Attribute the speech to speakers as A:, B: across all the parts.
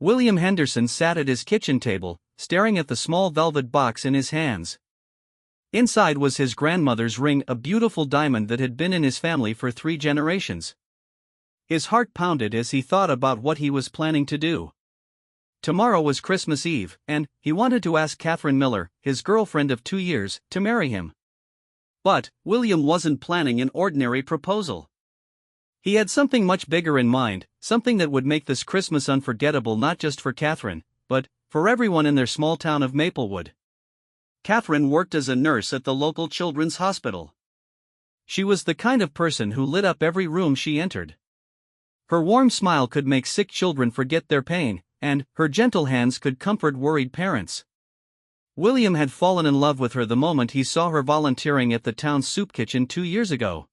A: William Henderson sat at his kitchen table, staring at the small velvet box in his hands. Inside was his grandmother's ring, a beautiful diamond that had been in his family for 3 generations. His heart pounded as he thought about what he was planning to do. Tomorrow was Christmas Eve, and he wanted to ask Catherine Miller, his girlfriend of 2 years, to marry him. But William wasn't planning an ordinary proposal. He had something much bigger in mind, something that would make this Christmas unforgettable not just for Catherine, but for everyone in their small town of Maplewood. Catherine worked as a nurse at the local children's hospital. She was the kind of person who lit up every room she entered. Her warm smile could make sick children forget their pain, and her gentle hands could comfort worried parents. William had fallen in love with her the moment he saw her volunteering at the town's soup kitchen 2 years ago.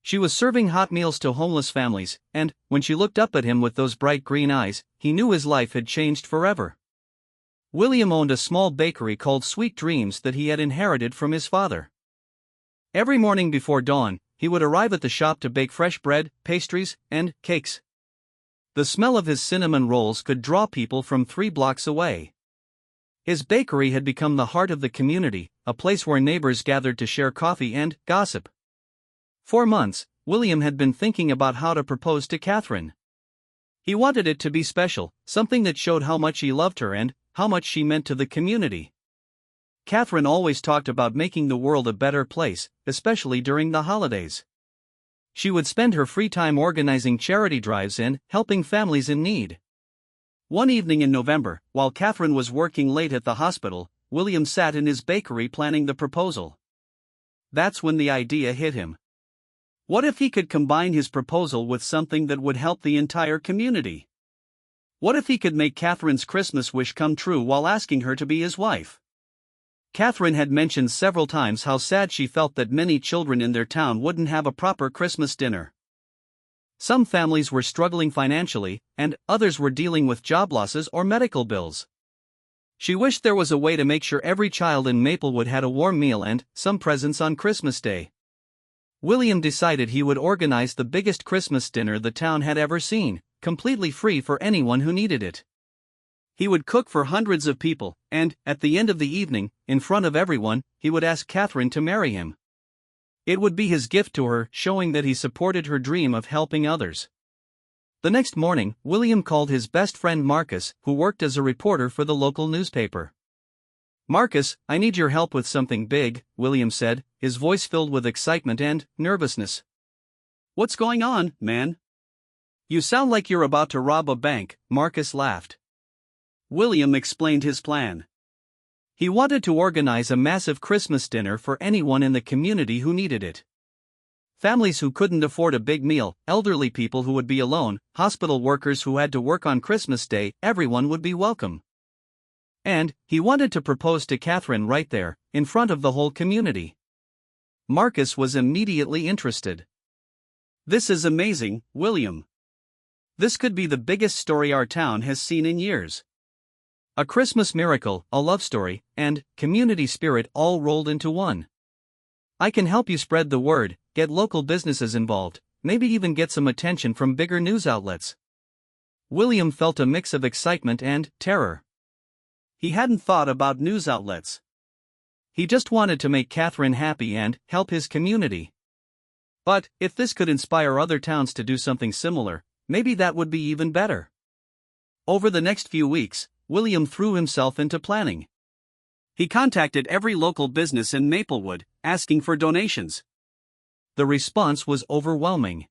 A: She was serving hot meals to homeless families, and when she looked up at him with those bright green eyes, he knew his life had changed forever. William owned a small bakery called Sweet Dreams that he had inherited from his father. Every morning before dawn, he would arrive at the shop to bake fresh bread, pastries, and cakes. The smell of his cinnamon rolls could draw people from 3 blocks away. His bakery had become the heart of the community, a place where neighbors gathered to share coffee and gossip. For months, William had been thinking about how to propose to Catherine. He wanted it to be special, something that showed how much he loved her and how much she meant to the community. Catherine always talked about making the world a better place, especially during the holidays. She would spend her free time organizing charity drives and helping families in need. One evening in November, while Catherine was working late at the hospital, William sat in his bakery planning the proposal. That's when the idea hit him. What if he could combine his proposal with something that would help the entire community? What if he could make Catherine's Christmas wish come true while asking her to be his wife? Catherine had mentioned several times how sad she felt that many children in their town wouldn't have a proper Christmas dinner. Some families were struggling financially, and others were dealing with job losses or medical bills. She wished there was a way to make sure every child in Maplewood had a warm meal and some presents on Christmas Day. William decided he would organize the biggest Christmas dinner the town had ever seen, completely free for anyone who needed it. He would cook for hundreds of people, and, at the end of the evening, in front of everyone, he would ask Catherine to marry him. It would be his gift to her, showing that he supported her dream of helping others. The next morning, William called his best friend Marcus, who worked as a reporter for the local newspaper. "Marcus, I need your help with something big," William said, his voice filled with excitement and nervousness. "What's going on, man? You sound like you're about to rob a bank," Marcus laughed. William explained his plan. He wanted to organize a massive Christmas dinner for anyone in the community who needed it. Families who couldn't afford a big meal, elderly people who would be alone, hospital workers who had to work on Christmas Day, everyone would be welcome. And he wanted to propose to Catherine right there, in front of the whole community. Marcus was immediately interested. "This is amazing, William. This could be the biggest story our town has seen in years. A Christmas miracle, a love story, and community spirit all rolled into one. I can help you spread the word, get local businesses involved, maybe even get some attention from bigger news outlets." William felt a mix of excitement and terror. He hadn't thought about news outlets. He just wanted to make Catherine happy and help his community. But if this could inspire other towns to do something similar, maybe that would be even better. Over the next few weeks, William threw himself into planning. He contacted every local business in Maplewood, asking for donations. The response was overwhelming.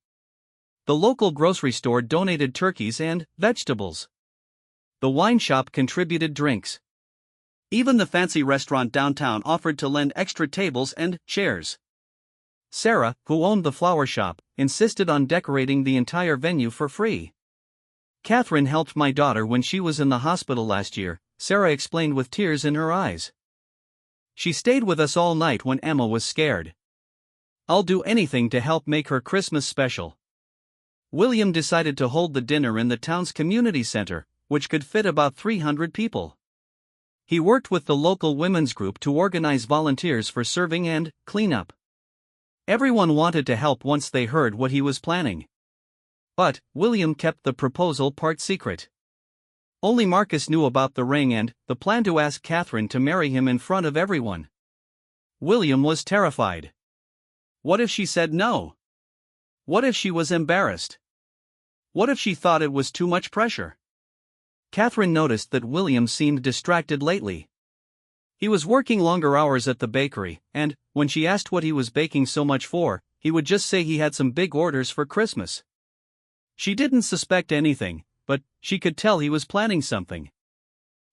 A: The local grocery store donated turkeys and vegetables. The wine shop contributed drinks. Even the fancy restaurant downtown offered to lend extra tables and chairs. Sarah, who owned the flower shop, insisted on decorating the entire venue for free. "Catherine helped my daughter when she was in the hospital last year," Sarah explained with tears in her eyes. "She stayed with us all night when Emma was scared. I'll do anything to help make her Christmas special." William decided to hold the dinner in the town's community center, which could fit about 300 people. He worked with the local women's group to organize volunteers for serving and cleanup. Everyone wanted to help once they heard what he was planning. But William kept the proposal part secret. Only Marcus knew about the ring and the plan to ask Catherine to marry him in front of everyone. William was terrified. What if she said no? What if she was embarrassed? What if she thought it was too much pressure? Catherine noticed that William seemed distracted lately. He was working longer hours at the bakery, and, when she asked what he was baking so much for, he would just say he had some big orders for Christmas. She didn't suspect anything, but she could tell he was planning something.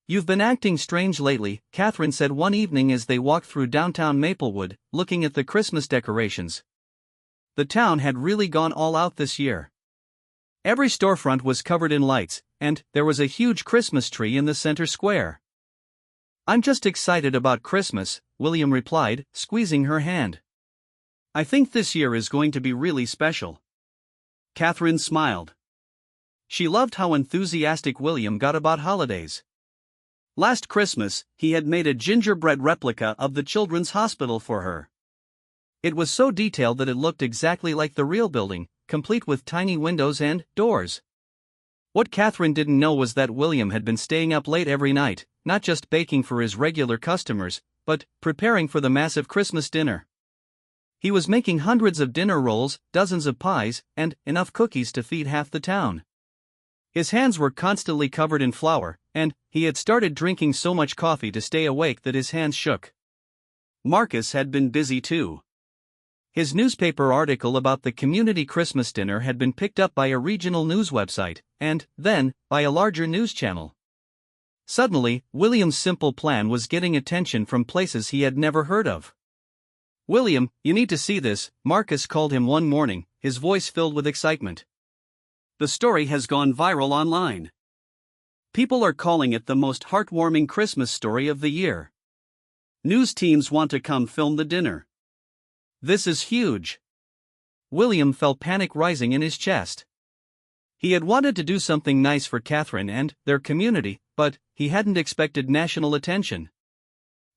A: "You've been acting strange lately," Catherine said one evening as they walked through downtown Maplewood, looking at the Christmas decorations. The town had really gone all out this year. Every storefront was covered in lights, and there was a huge Christmas tree in the center square. "I'm just excited about Christmas," William replied, squeezing her hand. "I think this year is going to be really special." Catherine smiled. She loved how enthusiastic William got about holidays. Last Christmas, he had made a gingerbread replica of the children's hospital for her. It was so detailed that it looked exactly like the real building, complete with tiny windows and doors. What Catherine didn't know was that William had been staying up late every night, not just baking for his regular customers, but preparing for the massive Christmas dinner. He was making hundreds of dinner rolls, dozens of pies, and enough cookies to feed half the town. His hands were constantly covered in flour, and he had started drinking so much coffee to stay awake that his hands shook. Marcus had been busy too. His newspaper article about the community Christmas dinner had been picked up by a regional news website, and then by a larger news channel. Suddenly, William's simple plan was getting attention from places he had never heard of. "William, you need to see this," Marcus called him one morning, his voice filled with excitement. "The story has gone viral online. People are calling it the most heartwarming Christmas story of the year. News teams want to come film the dinner. This is huge." William felt panic rising in his chest. He had wanted to do something nice for Catherine and their community, but he hadn't expected national attention.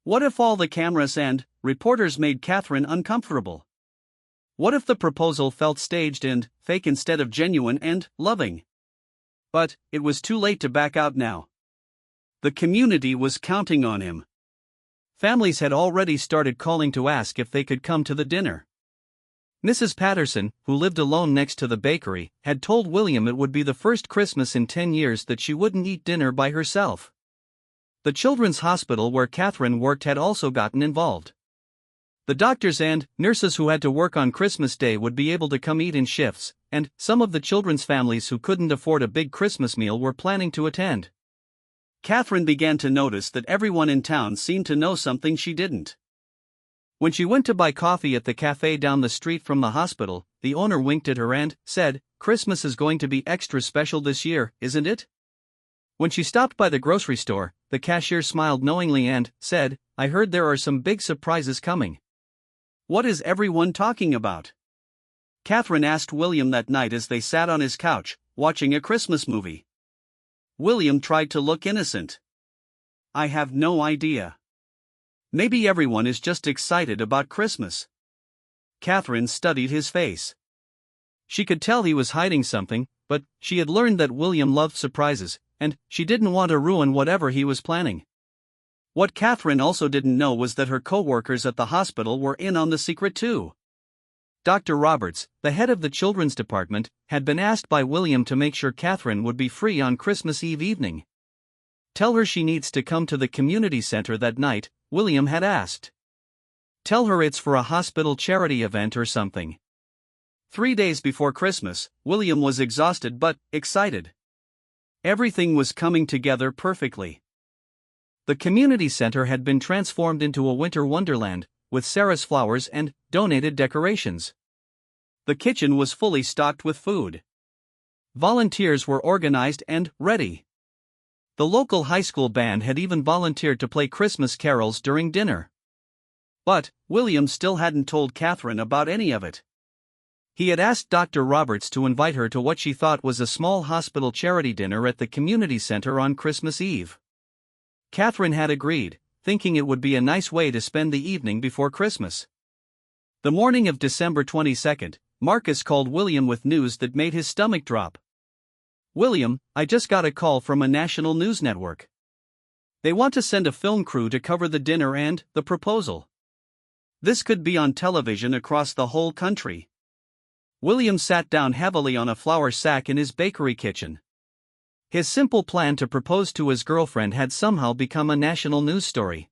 A: What if all the cameras and reporters made Catherine uncomfortable? What if the proposal felt staged and fake instead of genuine and loving? But it was too late to back out now. The community was counting on him. Families had already started calling to ask if they could come to the dinner. Mrs. Patterson, who lived alone next to the bakery, had told William it would be the first Christmas in 10 years that she wouldn't eat dinner by herself. The children's hospital where Catherine worked had also gotten involved. The doctors and nurses who had to work on Christmas Day would be able to come eat in shifts, and some of the children's families who couldn't afford a big Christmas meal were planning to attend. Catherine began to notice that everyone in town seemed to know something she didn't. When she went to buy coffee at the cafe down the street from the hospital, the owner winked at her and said, "Christmas is going to be extra special this year, isn't it?" When she stopped by the grocery store, the cashier smiled knowingly and said, "I heard there are some big surprises coming." "What is everyone talking about?" Catherine asked William that night as they sat on his couch, watching a Christmas movie. William tried to look innocent. "I have no idea. Maybe everyone is just excited about Christmas." Catherine studied his face. She could tell he was hiding something, but she had learned that William loved surprises, and she didn't want to ruin whatever he was planning. What Catherine also didn't know was that her co-workers at the hospital were in on the secret too. Dr. Roberts, the head of the children's department, had been asked by William to make sure Catherine would be free on Christmas Eve evening. "Tell her she needs to come to the community center that night," William had asked. "Tell her it's for a hospital charity event or something." 3 days before Christmas, William was exhausted but excited. Everything was coming together perfectly. The community center had been transformed into a winter wonderland, with Sarah's flowers and donated decorations. The kitchen was fully stocked with food. Volunteers were organized and ready. The local high school band had even volunteered to play Christmas carols during dinner. But William still hadn't told Catherine about any of it. He had asked Dr. Roberts to invite her to what she thought was a small hospital charity dinner at the community center on Christmas Eve. Catherine had agreed, thinking it would be a nice way to spend the evening before Christmas. The morning of December 22nd, Marcus called William with news that made his stomach drop. William, I just got a call from a national news network. They want to send a film crew to cover the dinner and the proposal. This could be on television across the whole country. William sat down heavily on a flour sack in his bakery kitchen. His simple plan to propose to his girlfriend had somehow become a national news story.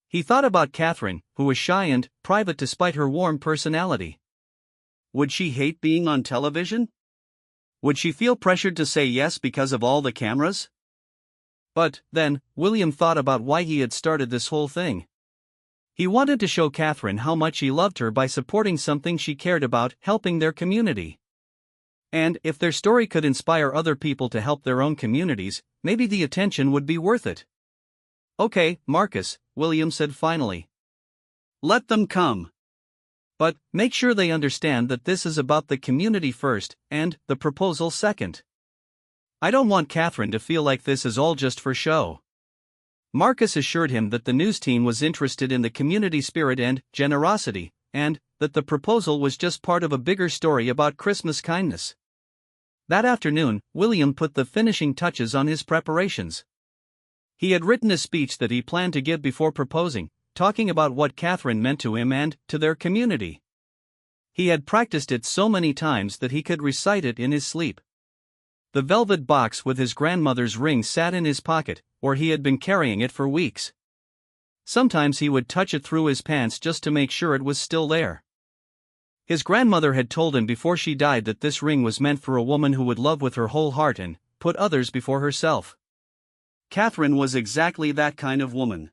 A: He thought about Catherine, who was shy and private despite her warm personality. Would she hate being on television? Would she feel pressured to say yes because of all the cameras? But, then, William thought about why he had started this whole thing. He wanted to show Catherine how much he loved her by supporting something she cared about, helping their community. And if their story could inspire other people to help their own communities, maybe the attention would be worth it. Okay, Marcus, William said finally. Let them come. But make sure they understand that this is about the community first, and the proposal second. I don't want Catherine to feel like this is all just for show. Marcus assured him that the news team was interested in the community spirit and generosity, and that the proposal was just part of a bigger story about Christmas kindness. That afternoon, William put the finishing touches on his preparations. He had written a speech that he planned to give before proposing, talking about what Catherine meant to him and to their community. He had practiced it so many times that he could recite it in his sleep. The velvet box with his grandmother's ring sat in his pocket, or he had been carrying it for weeks. Sometimes he would touch it through his pants just to make sure it was still there. His grandmother had told him before she died that this ring was meant for a woman who would love with her whole heart and put others before herself. Catherine was exactly that kind of woman.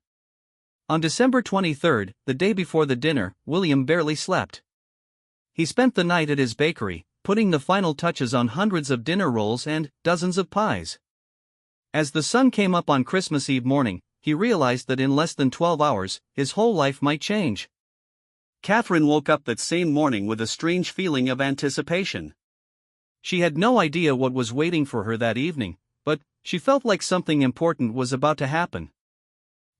A: On December 23, the day before the dinner, William barely slept. He spent the night at his bakery, putting the final touches on hundreds of dinner rolls and dozens of pies. As the sun came up on Christmas Eve morning, he realized that in less than 12 hours, his whole life might change. Catherine woke up that same morning with a strange feeling of anticipation. She had no idea what was waiting for her that evening, but she felt like something important was about to happen.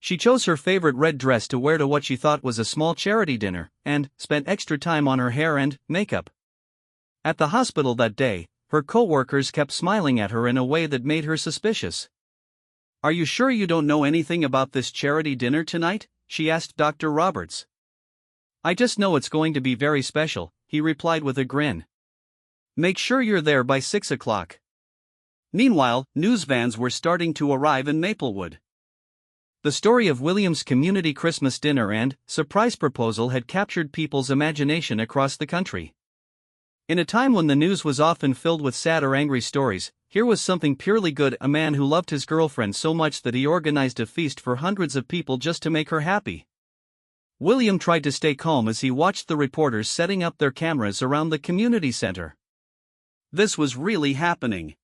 A: She chose her favorite red dress to wear to what she thought was a small charity dinner, and spent extra time on her hair and makeup. At the hospital that day, her co-workers kept smiling at her in a way that made her suspicious. "Are you sure you don't know anything about this charity dinner tonight?" she asked Dr. Roberts. "I just know it's going to be very special," he replied with a grin. "Make sure you're there by 6 o'clock. Meanwhile, news vans were starting to arrive in Maplewood. The story of William's community Christmas dinner and surprise proposal had captured people's imagination across the country. In a time when the news was often filled with sad or angry stories, here was something purely good: a man who loved his girlfriend so much that he organized a feast for hundreds of people just to make her happy. William tried to stay calm as he watched the reporters setting up their cameras around the community center. This was really happening.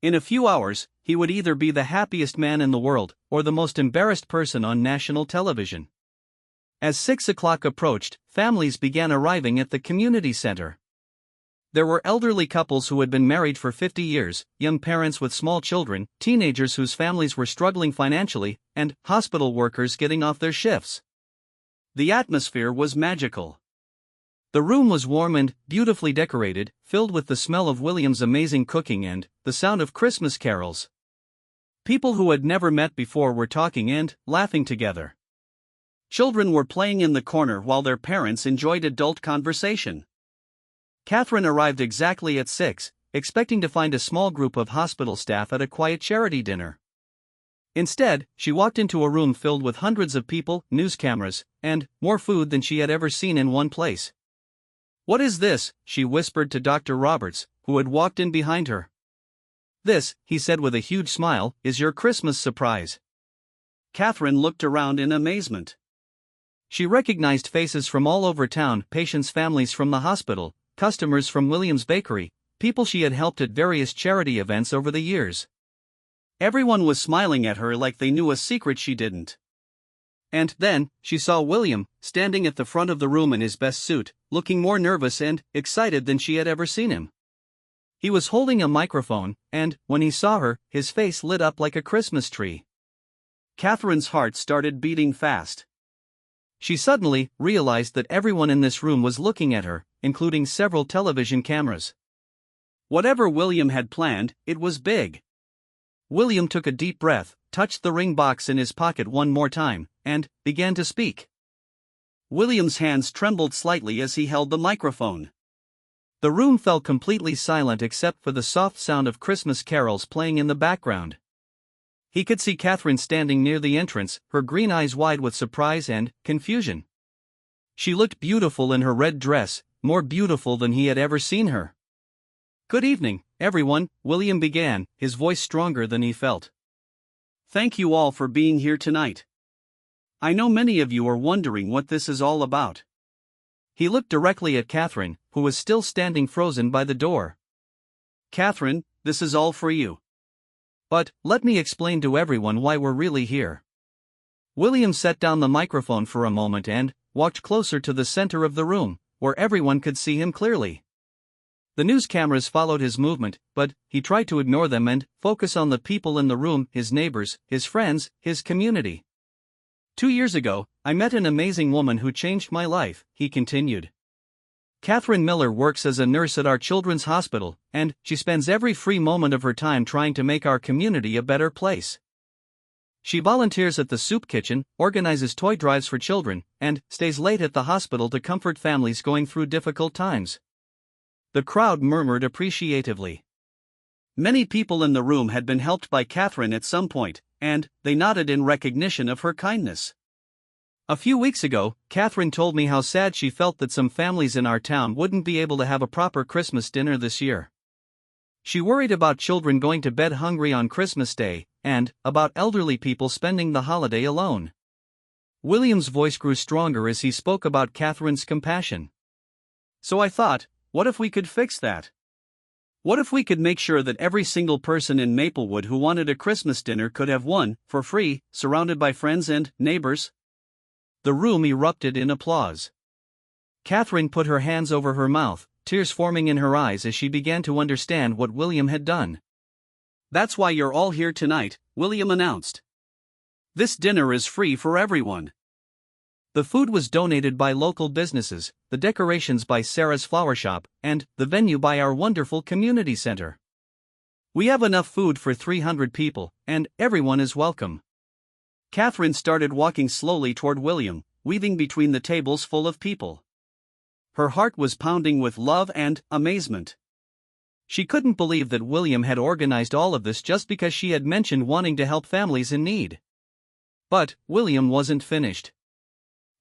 A: In a few hours, he would either be the happiest man in the world, or the most embarrassed person on national television. As 6 o'clock approached, families began arriving at the community center. There were elderly couples who had been married for 50 years, young parents with small children, teenagers whose families were struggling financially, and hospital workers getting off their shifts. The atmosphere was magical. The room was warm and beautifully decorated, filled with the smell of William's amazing cooking and the sound of Christmas carols. People who had never met before were talking and laughing together. Children were playing in the corner while their parents enjoyed adult conversation. Catherine arrived exactly at 6, expecting to find a small group of hospital staff at a quiet charity dinner. Instead, she walked into a room filled with hundreds of people, news cameras, and more food than she had ever seen in one place. "What is this?" she whispered to Dr. Roberts, who had walked in behind her. "This," he said with a huge smile, "is your Christmas surprise." Catherine looked around in amazement. She recognized faces from all over town: patients' families from the hospital, customers from William's bakery, people she had helped at various charity events over the years. Everyone was smiling at her like they knew a secret she didn't. And then, she saw William, standing at the front of the room in his best suit, looking more nervous and excited than she had ever seen him. He was holding a microphone, and, when he saw her, his face lit up like a Christmas tree. Catherine's heart started beating fast. She suddenly realized that everyone in this room was looking at her, including several television cameras. Whatever William had planned, it was big. William took a deep breath, touched the ring box in his pocket one more time, and began to speak. William's hands trembled slightly as he held the microphone. The room fell completely silent except for the soft sound of Christmas carols playing in the background. He could see Catherine standing near the entrance, her green eyes wide with surprise and confusion. She looked beautiful in her red dress, more beautiful than he had ever seen her. "Good evening, everyone," William began, his voice stronger than he felt. "Thank you all for being here tonight. I know many of you are wondering what this is all about." He looked directly at Catherine, who was still standing frozen by the door. "Catherine, this is all for you. But, let me explain to everyone why we're really here." William set down the microphone for a moment and walked closer to the center of the room, where everyone could see him clearly. The news cameras followed his movement, but he tried to ignore them and focus on the people in the room, his neighbors, his friends, his community. "2 years ago, I met an amazing woman who changed my life," he continued. "Catherine Miller works as a nurse at our children's hospital, and she spends every free moment of her time trying to make our community a better place. She volunteers at the soup kitchen, organizes toy drives for children, and stays late at the hospital to comfort families going through difficult times." The crowd murmured appreciatively. Many people in the room had been helped by Catherine at some point, and they nodded in recognition of her kindness. "A few weeks ago, Catherine told me how sad she felt that some families in our town wouldn't be able to have a proper Christmas dinner this year. She worried about children going to bed hungry on Christmas Day, and about elderly people spending the holiday alone." William's voice grew stronger as he spoke about Catherine's compassion. "So I thought, what if we could fix that? What if we could make sure that every single person in Maplewood who wanted a Christmas dinner could have one, for free, surrounded by friends and neighbors?" The room erupted in applause. Catherine put her hands over her mouth, tears forming in her eyes as she began to understand what William had done. "That's why you're all here tonight," William announced. "This dinner is free for everyone. The food was donated by local businesses, the decorations by Sarah's Flower Shop, and the venue by our wonderful community center. We have enough food for 300 people, and everyone is welcome." Catherine started walking slowly toward William, weaving between the tables full of people. Her heart was pounding with love and amazement. She couldn't believe that William had organized all of this just because she had mentioned wanting to help families in need. But William wasn't finished.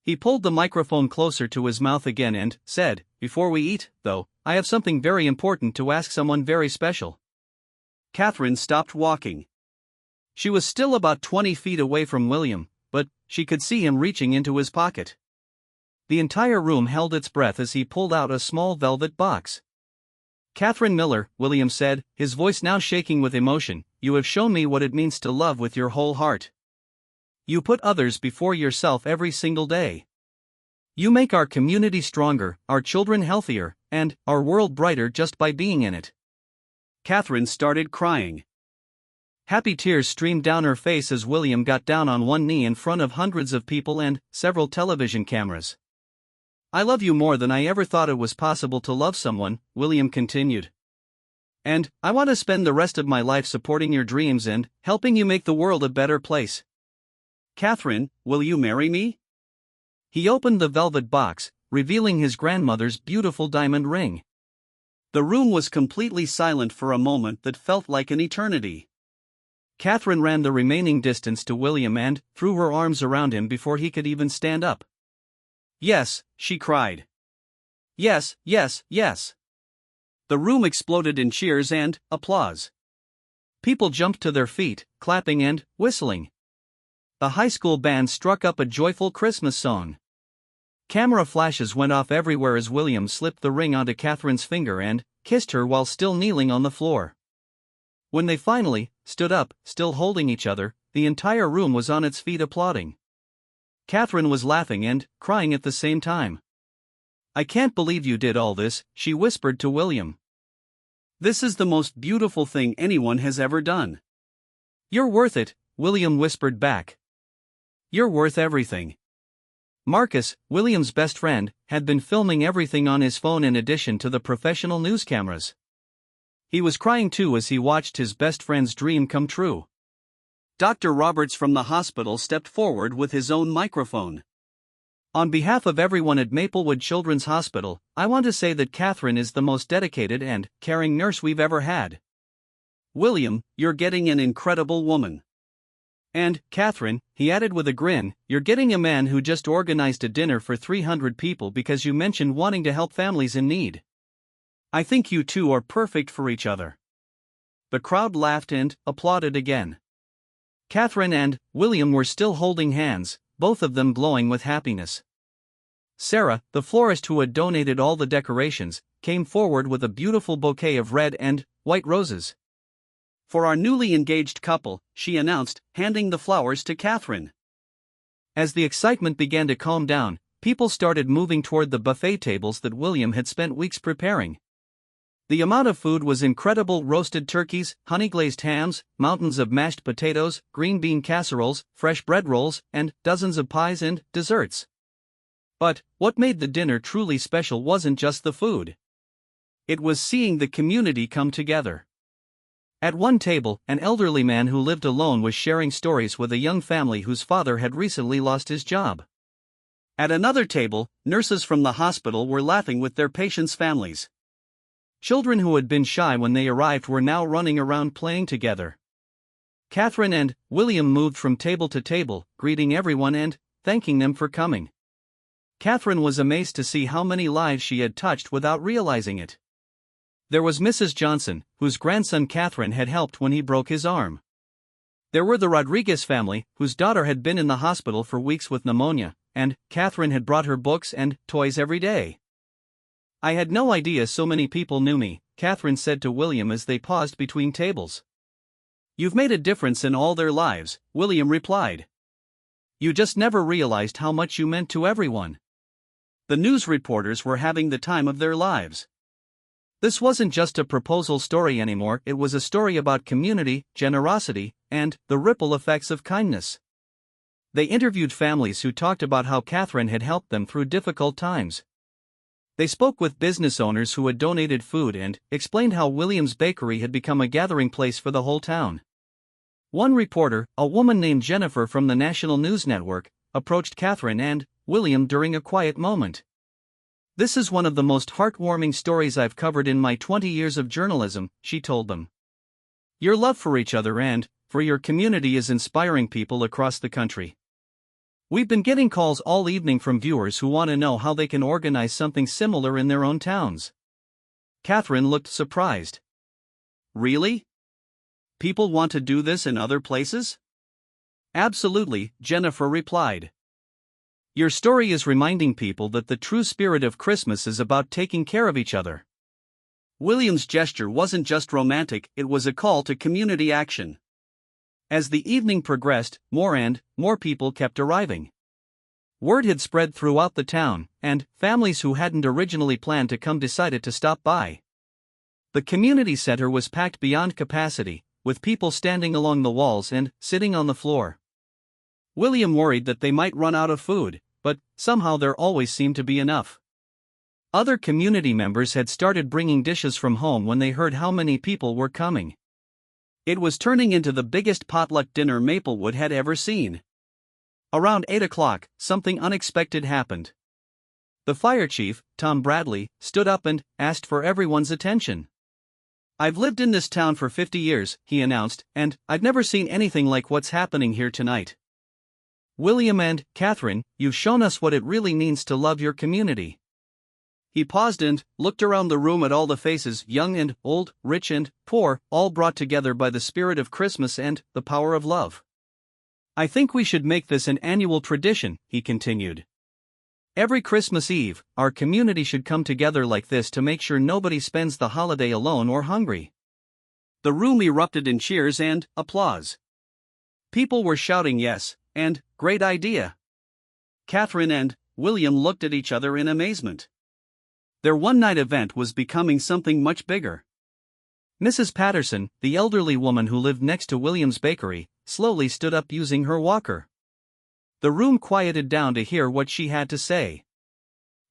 A: He pulled the microphone closer to his mouth again and said, "Before we eat, though, I have something very important to ask someone very special." Catherine stopped walking. She was still about 20 feet away from William, but she could see him reaching into his pocket. The entire room held its breath as he pulled out a small velvet box. "Catherine Miller," William said, his voice now shaking with emotion, "you have shown me what it means to love with your whole heart. You put others before yourself every single day. You make our community stronger, our children healthier, and our world brighter just by being in it." Catherine started crying. Happy tears streamed down her face as William got down on one knee in front of hundreds of people and several television cameras. "I love you more than I ever thought it was possible to love someone," William continued. "And I want to spend the rest of my life supporting your dreams and helping you make the world a better place. Catherine, will you marry me?" He opened the velvet box, revealing his grandmother's beautiful diamond ring. The room was completely silent for a moment that felt like an eternity. Catherine ran the remaining distance to William and threw her arms around him before he could even stand up. "Yes," she cried. "Yes, yes, yes." The room exploded in cheers and applause. People jumped to their feet, clapping and whistling. The high school band struck up a joyful Christmas song. Camera flashes went off everywhere as William slipped the ring onto Catherine's finger and kissed her while still kneeling on the floor. When they finally stood up, still holding each other, the entire room was on its feet applauding. Catherine was laughing and crying at the same time. "I can't believe you did all this," she whispered to William. "This is the most beautiful thing anyone has ever done." "You're worth it," William whispered back. "You're worth everything." Marcus, William's best friend, had been filming everything on his phone in addition to the professional news cameras. He was crying too as he watched his best friend's dream come true. Dr. Roberts from the hospital stepped forward with his own microphone. On behalf of everyone at Maplewood Children's Hospital, I want to say that Catherine is the most dedicated and caring nurse we've ever had. William, you're getting an incredible woman. And, Catherine, he added with a grin, you're getting a man who just organized a dinner for 300 people because you mentioned wanting to help families in need. I think you two are perfect for each other. The crowd laughed and applauded again. Catherine and William were still holding hands, both of them glowing with happiness. Sarah, the florist who had donated all the decorations, came forward with a beautiful bouquet of red and white roses. For our newly engaged couple, she announced, handing the flowers to Catherine. As the excitement began to calm down, people started moving toward the buffet tables that William had spent weeks preparing. The amount of food was incredible: roasted turkeys, honey-glazed hams, mountains of mashed potatoes, green bean casseroles, fresh bread rolls, and dozens of pies and desserts. But what made the dinner truly special wasn't just the food. It was seeing the community come together. At one table, an elderly man who lived alone was sharing stories with a young family whose father had recently lost his job. At another table, nurses from the hospital were laughing with their patients' families. Children who had been shy when they arrived were now running around playing together. Catherine and William moved from table to table, greeting everyone and thanking them for coming. Catherine was amazed to see how many lives she had touched without realizing it. There was Mrs. Johnson, whose grandson Catherine had helped when he broke his arm. There were the Rodriguez family, whose daughter had been in the hospital for weeks with pneumonia, and Catherine had brought her books and toys every day. I had no idea so many people knew me, Catherine said to William as they paused between tables. You've made a difference in all their lives, William replied. You just never realized how much you meant to everyone. The news reporters were having the time of their lives. This wasn't just a proposal story anymore, it was a story about community, generosity, and the ripple effects of kindness. They interviewed families who talked about how Catherine had helped them through difficult times. They spoke with business owners who had donated food and explained how William's Bakery had become a gathering place for the whole town. One reporter, a woman named Jennifer from the National News Network, approached Catherine and William during a quiet moment. This is one of the most heartwarming stories I've covered in my 20 years of journalism, she told them. Your love for each other and for your community is inspiring people across the country. We've been getting calls all evening from viewers who want to know how they can organize something similar in their own towns. Catherine looked surprised. Really? People want to do this in other places? Absolutely, Jennifer replied. Your story is reminding people that the true spirit of Christmas is about taking care of each other. William's gesture wasn't just romantic, it was a call to community action. As the evening progressed, more and more people kept arriving. Word had spread throughout the town, and families who hadn't originally planned to come decided to stop by. The community center was packed beyond capacity, with people standing along the walls and sitting on the floor. William worried that they might run out of food, but somehow there always seemed to be enough. Other community members had started bringing dishes from home when they heard how many people were coming. It was turning into the biggest potluck dinner Maplewood had ever seen. Around 8 o'clock, something unexpected happened. The fire chief, Tom Bradley, stood up and asked for everyone's attention. I've lived in this town for 50 years, he announced, and I've never seen anything like what's happening here tonight. William and Catherine, you've shown us what it really means to love your community. He paused and looked around the room at all the faces, young and old, rich and poor, all brought together by the spirit of Christmas and the power of love. I think we should make this an annual tradition, he continued. Every Christmas Eve, our community should come together like this to make sure nobody spends the holiday alone or hungry. The room erupted in cheers and applause. People were shouting yes, and great idea. Catherine and William looked at each other in amazement. Their one-night event was becoming something much bigger. Mrs. Patterson, the elderly woman who lived next to William's Bakery, slowly stood up using her walker. The room quieted down to hear what she had to say.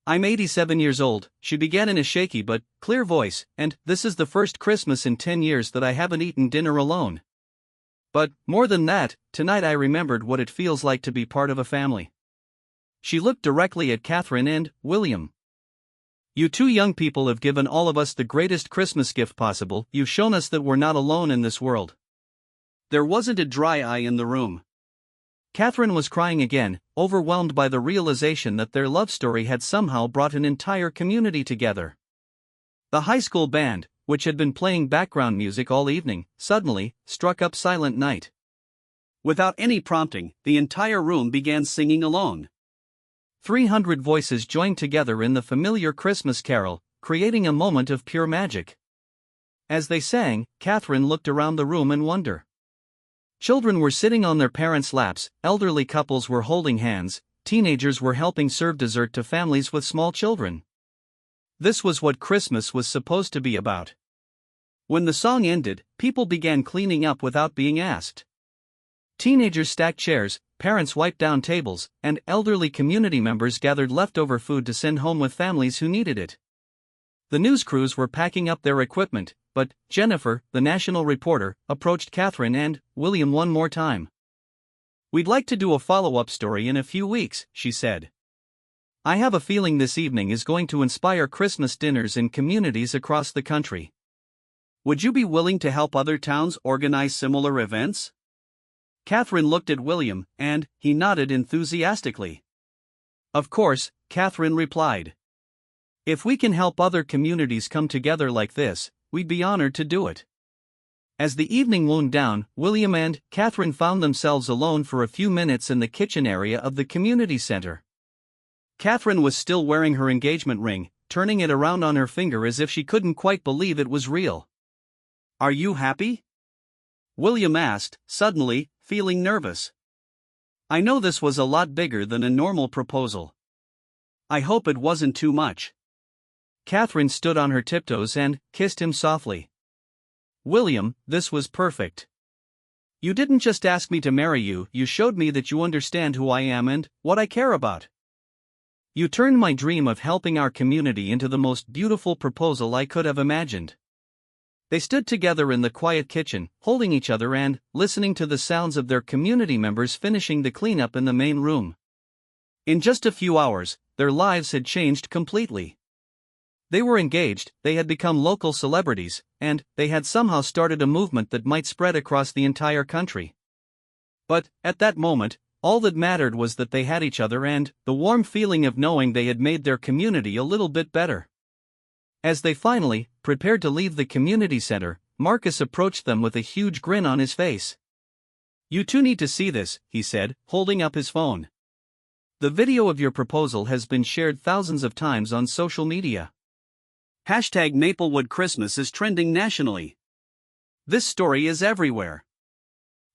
A: I'm 87 years old, she began in a shaky but clear voice, and this is the first Christmas in 10 years that I haven't eaten dinner alone. But, more than that, tonight I remembered what it feels like to be part of a family. She looked directly at Catherine and William. You two young people have given all of us the greatest Christmas gift possible. You've shown us that we're not alone in this world. There wasn't a dry eye in the room. Catherine was crying again, overwhelmed by the realization that their love story had somehow brought an entire community together. The high school band, which had been playing background music all evening, suddenly struck up Silent Night. Without any prompting, the entire room began singing along. 300 voices joined together in the familiar Christmas carol, creating a moment of pure magic. As they sang, Catherine looked around the room in wonder. Children were sitting on their parents' laps, elderly couples were holding hands, teenagers were helping serve dessert to families with small children. This was what Christmas was supposed to be about. When the song ended, people began cleaning up without being asked. Teenagers stacked chairs, parents wiped down tables, and elderly community members gathered leftover food to send home with families who needed it. The news crews were packing up their equipment, but Jennifer, the national reporter, approached Catherine and William one more time. We'd like to do a follow-up story in a few weeks, she said. I have a feeling this evening is going to inspire Christmas dinners in communities across the country. Would you be willing to help other towns organize similar events? Catherine looked at William, and he nodded enthusiastically. Of course, Catherine replied. If we can help other communities come together like this, we'd be honored to do it. As the evening wound down, William and Catherine found themselves alone for a few minutes in the kitchen area of the community center. Catherine was still wearing her engagement ring, turning it around on her finger as if she couldn't quite believe it was real. Are you happy? William asked, suddenly, feeling nervous. I know this was a lot bigger than a normal proposal. I hope it wasn't too much. Catherine stood on her tiptoes and kissed him softly. William, this was perfect. You didn't just ask me to marry you, you showed me that you understand who I am and what I care about. You turned my dream of helping our community into the most beautiful proposal I could have imagined. They stood together in the quiet kitchen, holding each other and listening to the sounds of their community members finishing the cleanup in the main room. In just a few hours, their lives had changed completely. They were engaged, they had become local celebrities, and they had somehow started a movement that might spread across the entire country. But, at that moment, all that mattered was that they had each other and the warm feeling of knowing they had made their community a little bit better. As they finally prepared to leave the community center, Marcus approached them with a huge grin on his face. You two need to see this, he said, holding up his phone. The video of your proposal has been shared thousands of times on social media. Hashtag Maplewood Christmas is trending nationally. This story is everywhere.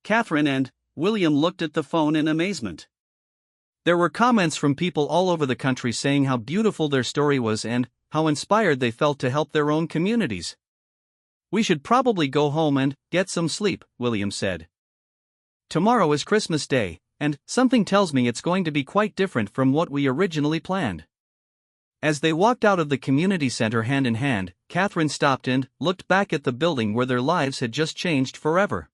A: Catherine and William looked at the phone in amazement. There were comments from people all over the country saying how beautiful their story was and how inspired they felt to help their own communities. We should probably go home and get some sleep, William said. Tomorrow is Christmas Day, and something tells me it's going to be quite different from what we originally planned. As they walked out of the community center hand in hand, Catherine stopped and looked back at the building where their lives had just changed forever.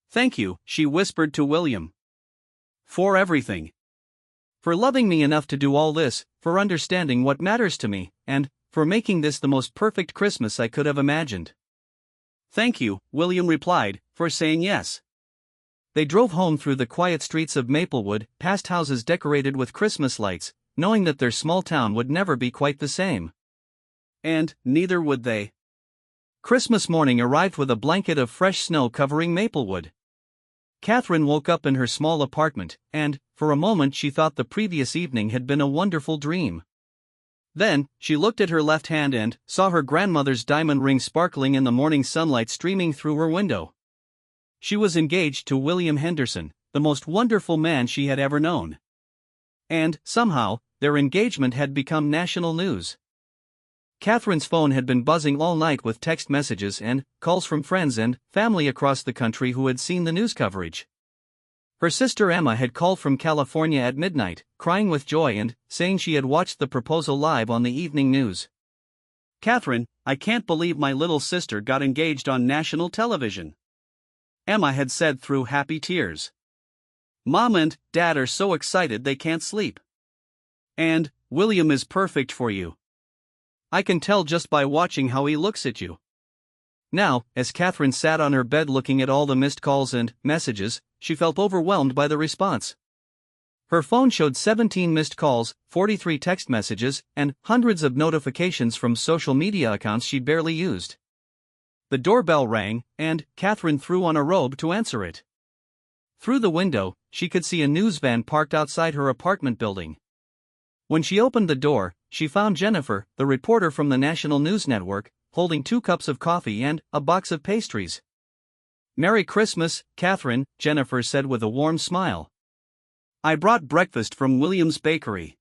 A: Thank you, she whispered to William. For everything. For loving me enough to do all this, for understanding what matters to me, and for making this the most perfect Christmas I could have imagined. Thank you, William replied, for saying yes. They drove home through the quiet streets of Maplewood, past houses decorated with Christmas lights, knowing that their small town would never be quite the same. And neither would they. Christmas morning arrived with a blanket of fresh snow covering Maplewood. Catherine woke up in her small apartment, and, for a moment she thought the previous evening had been a wonderful dream. Then, she looked at her left hand and saw her grandmother's diamond ring sparkling in the morning sunlight streaming through her window. She was engaged to William Henderson, the most wonderful man she had ever known. And, somehow, their engagement had become national news. Catherine's phone had been buzzing all night with text messages and calls from friends and family across the country who had seen the news coverage. Her sister Emma had called from California at midnight, crying with joy and saying she had watched the proposal live on the evening news.
B: "Catherine, I can't believe my little sister got engaged on national television," Emma had said through happy tears. "Mom and Dad are so excited they can't sleep. And William is perfect for you. I can tell just by watching how he looks at you." Now, as Catherine sat on her bed looking at all the missed calls and messages, she felt overwhelmed by the response. Her phone showed 17 missed calls, 43 text messages, and hundreds of notifications from social media accounts she'd barely used. The doorbell rang, and Catherine threw on a robe to answer it. Through the window, she could see a news van parked outside her apartment building. When she opened the door, she found Jennifer, the reporter from the national news network, holding 2 cups of coffee and a box of pastries. "Merry Christmas, Catherine," Jennifer said with a warm smile. "I brought breakfast from William's bakery.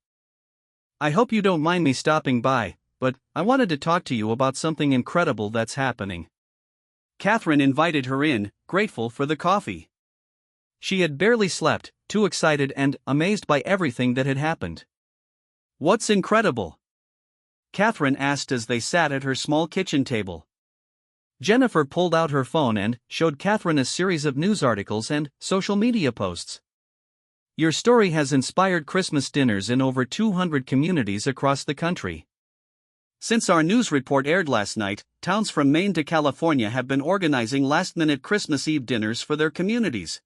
B: I hope you don't mind me stopping by, but I wanted to talk to you about something incredible that's happening." Catherine invited her in, grateful for the coffee. She had barely slept, too excited and amazed by everything that had happened. "What's incredible?" Catherine asked as they sat at her small kitchen table. Jennifer pulled out her phone and showed Catherine a series of news articles and social media posts. "Your story has inspired Christmas dinners in over 200 communities across the country. Since our news report aired last night, towns from Maine to California have been organizing last-minute Christmas Eve dinners for their communities."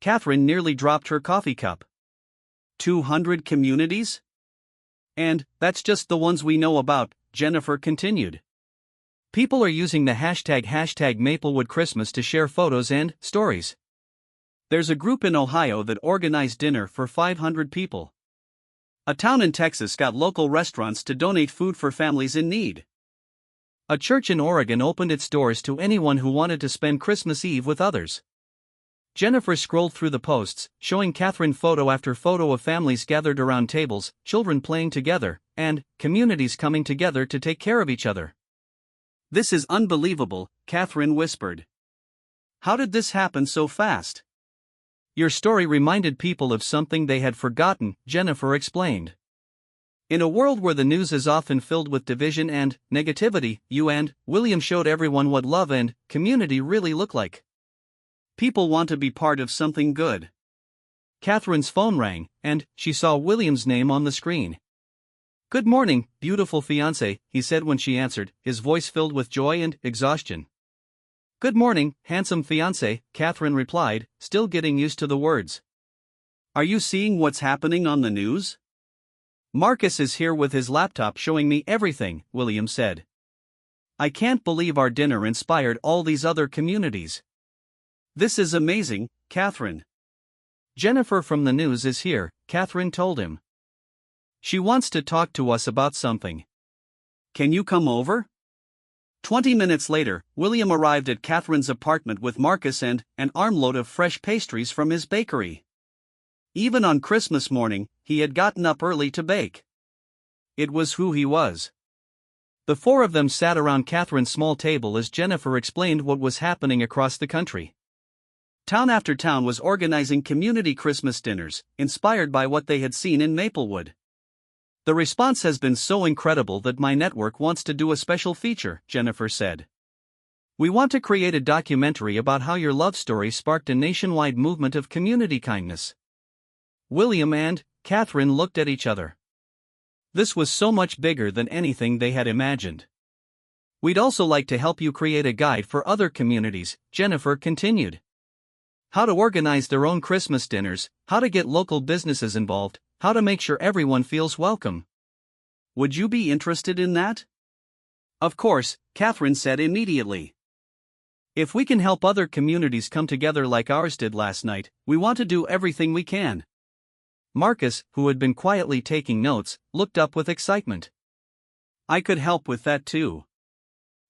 B: Catherine nearly dropped her coffee cup. 200 communities? "And that's just the ones we know about," Jennifer continued. "People are using the hashtag Maplewood Christmas to share photos and stories. There's a group in Ohio that organized dinner for 500 people. A town in Texas got local restaurants to donate food for families in need. A church in Oregon opened its doors to anyone who wanted to spend Christmas Eve with others." Jennifer scrolled through the posts, showing Catherine photo after photo of families gathered around tables, children playing together, and communities coming together to take care of each other. "This is unbelievable," Catherine whispered. "How did this happen so fast?" "Your story reminded people of something they had forgotten," Jennifer explained. "In a world where the news is often filled with division and negativity, you and William showed everyone what love and community really look like. People want to be part of something good." Catherine's phone rang, and she saw William's name on the screen. "Good morning, beautiful fiancé," he said when she answered, his voice filled with joy and exhaustion. "Good morning, handsome fiancé," Catherine replied, still getting used to the words. "Are you seeing what's happening on the news?" "Marcus is here with his laptop showing me everything," William said. "I can't believe our dinner inspired all these other communities. This is amazing, Catherine." "Jennifer from the news is here," Catherine told him. "She wants to talk to us about something. Can you come over?" 20 minutes later, William arrived at Catherine's apartment with Marcus and an armload of fresh pastries from his bakery. Even on Christmas morning, he had gotten up early to bake. It was who he was. The 4 of them sat around Catherine's small table as Jennifer explained what was happening across the country. Town after town was organizing community Christmas dinners, inspired by what they had seen in Maplewood. "The response has been so incredible that my network wants to do a special feature," Jennifer said. "We want to create a documentary about how your love story sparked a nationwide movement of community kindness." William and Catherine looked at each other. This was so much bigger than anything they had imagined. "We'd also like to help you create a guide for other communities," Jennifer continued. "How to organize their own Christmas dinners, how to get local businesses involved, how to make sure everyone feels welcome. Would you be interested in that?" "Of course," Catherine said immediately. "If we can help other communities come together like ours did last night, we want to do everything we can." Marcus, who had been quietly taking notes, looked up with excitement. "I could help with that too.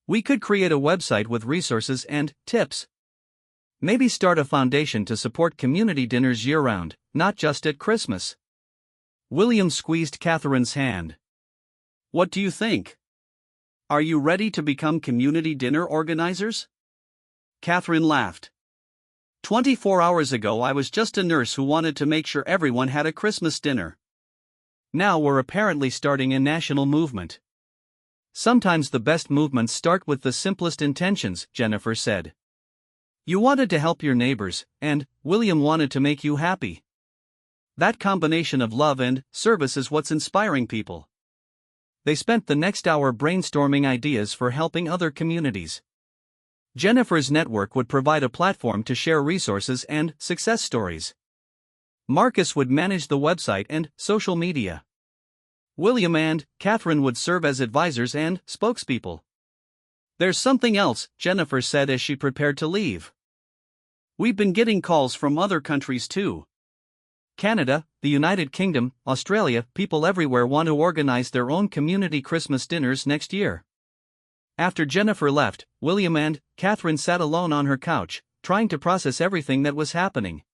B: We could create a website with resources and tips. Maybe start a foundation to support community dinners year-round, not just at Christmas." William squeezed Catherine's hand. "What do you think? Are you ready to become community dinner organizers?" Catherine laughed. 24 hours ago I was just a nurse who wanted to make sure everyone had a Christmas dinner.
A: Now we're apparently starting a national movement. Sometimes the best movements start with the simplest intentions, Jennifer said. You wanted to help your neighbors, and William wanted to make you happy. That combination of love and service is what's inspiring people. They spent the next hour brainstorming ideas for helping other communities. Jennifer's network would provide a platform to share resources and success stories. Marcus would manage the website and social media. William and Catherine would serve as advisors and spokespeople. There's something else, Jennifer said as she prepared to leave. We've been getting calls from other countries too. Canada, the United Kingdom, Australia, people everywhere want to organize their own community Christmas dinners next year. After Jennifer left, William and Catherine sat alone on her couch, trying to process everything that was happening.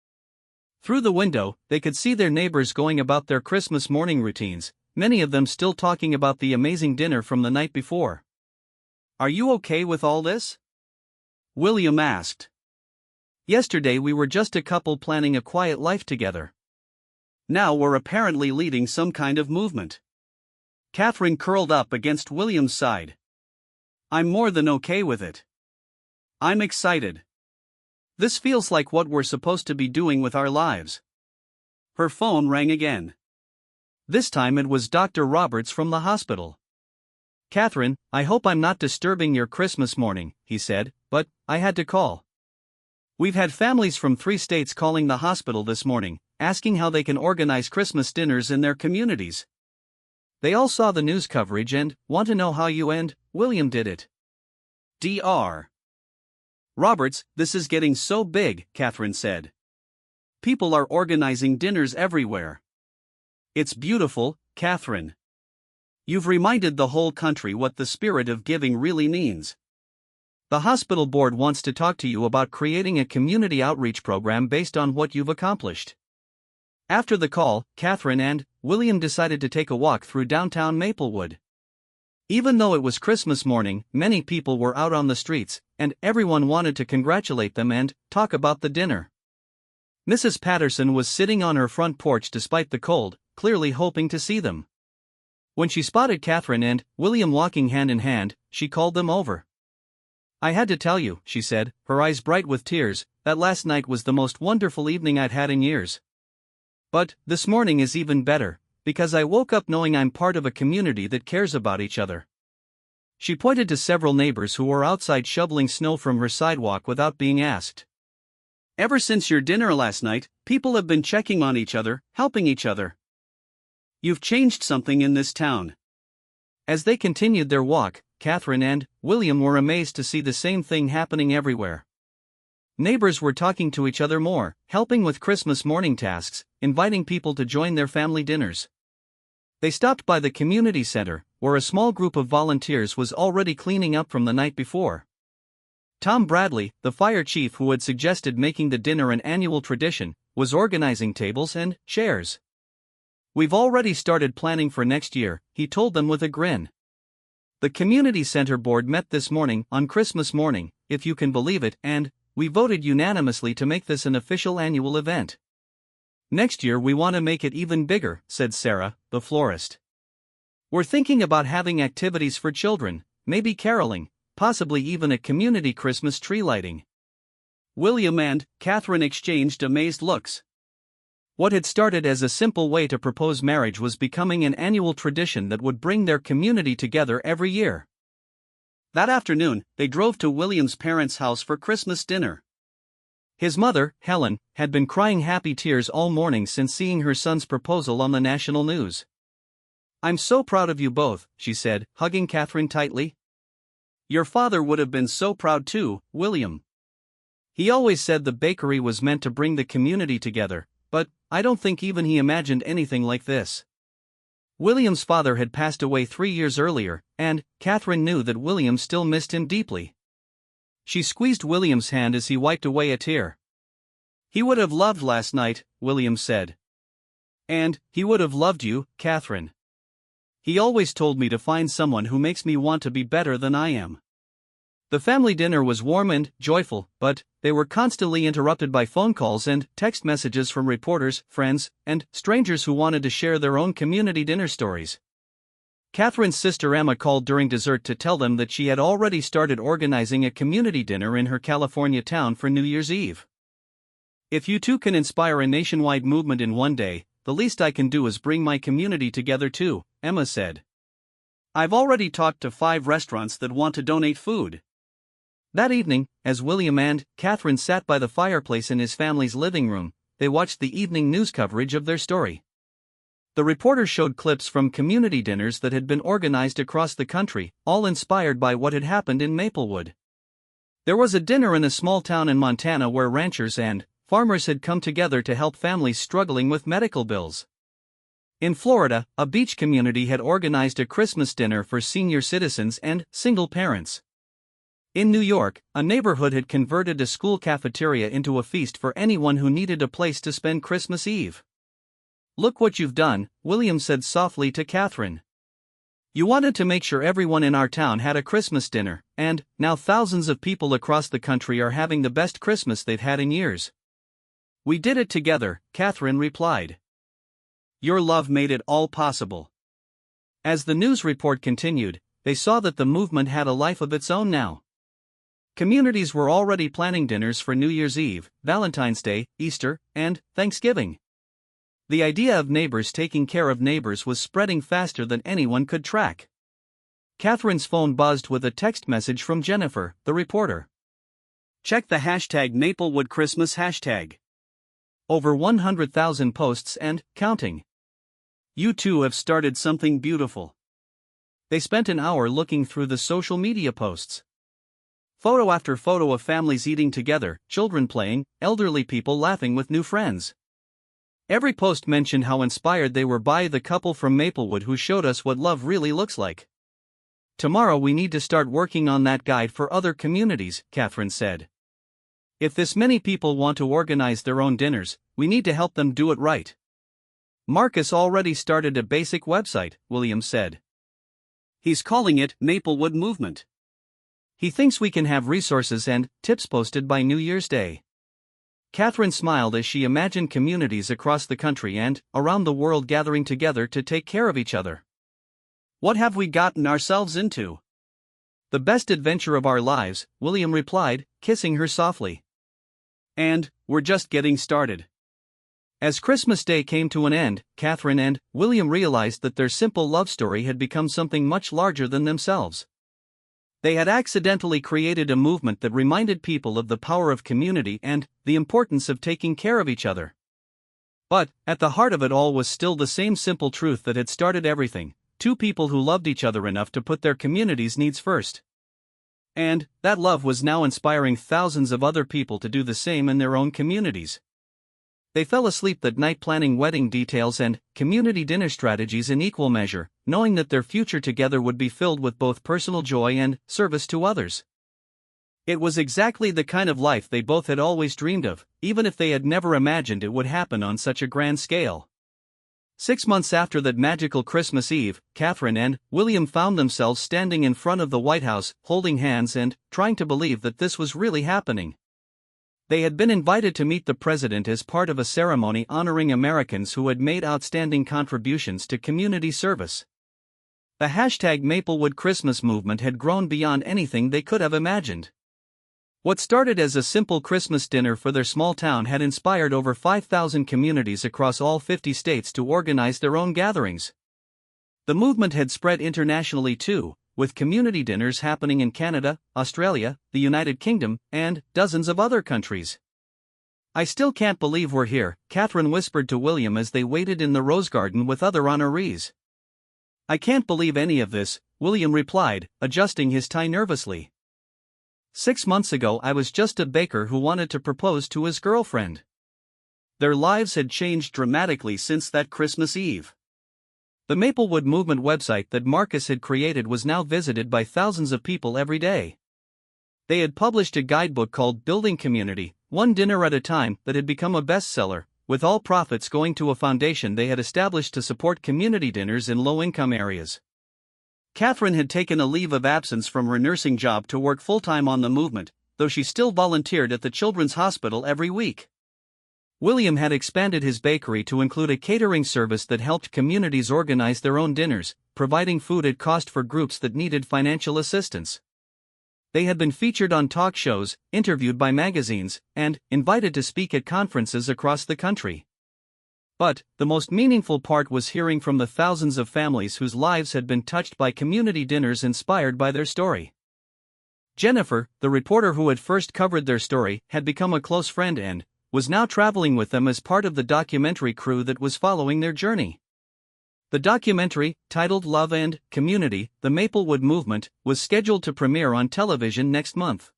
A: Through the window, they could see their neighbors going about their Christmas morning routines, many of them still talking about the amazing dinner from the night before.
B: Are you okay with all this? William asked.
A: Yesterday we were just a couple planning a quiet life together.
B: Now we're apparently leading some kind of movement. Catherine curled up against William's side. I'm more than okay with it. I'm excited. This feels like what we're supposed to be doing with our lives. Her phone rang again.
A: This time it was Dr. Roberts from the hospital. Catherine, I hope I'm not disturbing your Christmas morning, he said, but I had to call. We've had families from 3 states calling the hospital this morning, asking how they can organize Christmas dinners in their communities. They all saw the news coverage and want to know how you and William did it.
B: Dr. Roberts, this is getting so big, Catherine said. People are organizing dinners everywhere. It's beautiful, Catherine. You've reminded the whole country what the spirit of giving really means.
A: The hospital board wants to talk to you about creating a community outreach program based on what you've accomplished. After the call, Catherine and William decided to take a walk through downtown Maplewood. Even though it was Christmas morning, many people were out on the streets, and everyone wanted to congratulate them and talk about the dinner. Mrs. Patterson was sitting on her front porch despite the cold, clearly hoping to see them. When she spotted Catherine and William walking hand in hand, she called them over. I had to tell you, she said, her eyes bright with tears, that last night was the most wonderful evening I'd had in years. But this morning is even better, because I woke up knowing I'm part of a community that cares about each other. She pointed to several neighbors who were outside shoveling snow from her sidewalk without being asked.
B: Ever since your dinner last night, people have been checking on each other, helping each other. You've changed something in this town.
A: As they continued their walk, Catherine and William were amazed to see the same thing happening everywhere. Neighbors were talking to each other more, helping with Christmas morning tasks, inviting people to join their family dinners. They stopped by the community center, where a small group of volunteers was already cleaning up from the night before. Tom Bradley, the fire chief who had suggested making the dinner an annual tradition, was organizing tables and chairs. We've already started planning for next year, he told them with a grin. The community center board met this morning on Christmas morning, if you can believe it, and we voted unanimously to make this an official annual event. Next year we want to make it even bigger, said Sarah, the florist. We're thinking about having activities for children, maybe caroling, possibly even a community Christmas tree lighting.
B: William and Catherine exchanged amazed looks.
A: What had started as a simple way to propose marriage was becoming an annual tradition that would bring their community together every year.
B: That afternoon, they drove to William's parents' house for Christmas dinner.
A: His mother, Helen, had been crying happy tears all morning since seeing her son's proposal on the national news. I'm so proud of you both, she said, hugging Catherine tightly.
B: Your father would have been so proud too, William.
A: He always said the bakery was meant to bring the community together, but I don't think even he imagined anything like this. William's father had passed away 3 years earlier, and Catherine knew that William still missed him deeply. She squeezed William's hand as he wiped away a tear.
B: He would have loved last night, William said.
A: And he would have loved you, Catherine. He always told me to find someone who makes me want to be better than I am. The family dinner was warm and joyful, but they were constantly interrupted by phone calls and text messages from reporters, friends, and strangers who wanted to share their own community dinner stories. Catherine's sister Emma called during dessert to tell them that she had already started organizing a community dinner in her California town for New Year's Eve. "If you two can inspire a nationwide movement in one day, the least I can do is bring my community together too," Emma said.
B: "I've already talked to 5 restaurants that want to donate food."
A: That evening, as William and Catherine sat by the fireplace in his family's living room, they watched the evening news coverage of their story. The reporters showed clips from community dinners that had been organized across the country, all inspired by what had happened in Maplewood. There was a dinner in a small town in Montana where ranchers and farmers had come together to help families struggling with medical bills. In Florida, a beach community had organized a Christmas dinner for senior citizens and single parents. In New York, a neighborhood had converted a school cafeteria into a feast for anyone who needed a place to spend Christmas Eve. "Look what you've done," William said softly to Catherine. "You wanted to make sure everyone in our town had a Christmas dinner, and now thousands of people across the country are having the best Christmas they've had in years." "We did it together," Catherine replied.
B: "Your love made it all possible."
A: As the news report continued, they saw that the movement had a life of its own now. Communities were already planning dinners for New Year's Eve, Valentine's Day, Easter, and Thanksgiving. The idea of neighbors taking care of neighbors was spreading faster than anyone could track. Catherine's phone buzzed with a text message from Jennifer, the reporter.
B: "Check the #MaplewoodChristmas hashtag.
A: Over 100,000 posts and counting.
B: You two have started something beautiful."
A: They spent an hour looking through the social media posts.
B: Photo after photo of families eating together, children playing, elderly people laughing with new friends.
A: Every post mentioned how inspired they were by the couple from Maplewood who showed us what love really looks like. "Tomorrow we need to start working on that guide for other communities," Catherine said. "If this many people want to organize their own dinners, we need to help them do it right." "Marcus already started a basic website," William said.
B: "He's calling it Maplewood Movement.
A: He thinks we can have resources and tips posted by New Year's Day." Catherine smiled as she imagined communities across the country and around the world gathering together to take care of each other.
B: "What have we gotten ourselves into?"
A: "The best adventure of our lives," William replied, kissing her softly.
B: "And we're just getting started."
A: As Christmas Day came to an end, Catherine and William realized that their simple love story had become something much larger than themselves. They had accidentally created a movement that reminded people of the power of community and the importance of taking care of each other. But, at the heart of it all was still the same simple truth that had started everything: 2 people who loved each other enough to put their community's needs first. And that love was now inspiring thousands of other people to do the same in their own communities. They fell asleep that night planning wedding details and community dinner strategies in equal measure, knowing that their future together would be filled with both personal joy and service to others. It was exactly the kind of life they both had always dreamed of, even if they had never imagined it would happen on such a grand scale. 6 months after that magical Christmas Eve, Catherine and William found themselves standing in front of the White House, holding hands and trying to believe that this was really happening. They had been invited to meet the president as part of a ceremony honoring Americans who had made outstanding contributions to community service. The #Maplewood Christmas movement had grown beyond anything they could have imagined. What started as a simple Christmas dinner for their small town had inspired over 5,000 communities across all 50 states to organize their own gatherings. The movement had spread internationally too, with community dinners happening in Canada, Australia, the United Kingdom, and dozens of other countries. "I still can't believe we're here," Catherine whispered to William as they waited in the rose garden with other honorees. "I can't believe any of this," William replied, adjusting his tie nervously. 6 months ago I was just a baker who wanted to propose to his girlfriend." Their lives had changed dramatically since that Christmas Eve. The Maplewood Movement website that Marcus had created was now visited by thousands of people every day. They had published a guidebook called Building Community, One Dinner at a Time, that had become a bestseller, with all profits going to a foundation they had established to support community dinners in low-income areas.
B: Catherine had taken a leave of absence from her nursing job to work full-time on the movement, though she still volunteered at the Children's Hospital every week.
A: William had expanded his bakery to include a catering service that helped communities organize their own dinners, providing food at cost for groups that needed financial assistance. They had been featured on talk shows, interviewed by magazines, and invited to speak at conferences across the country. But the most meaningful part was hearing from the thousands of families whose lives had been touched by community dinners inspired by their story. Jennifer, the reporter who had first covered their story, had become a close friend and was now traveling with them as part of the documentary crew that was following their journey. The documentary, titled Love and Community: The Maplewood Movement, was scheduled to premiere on television next month.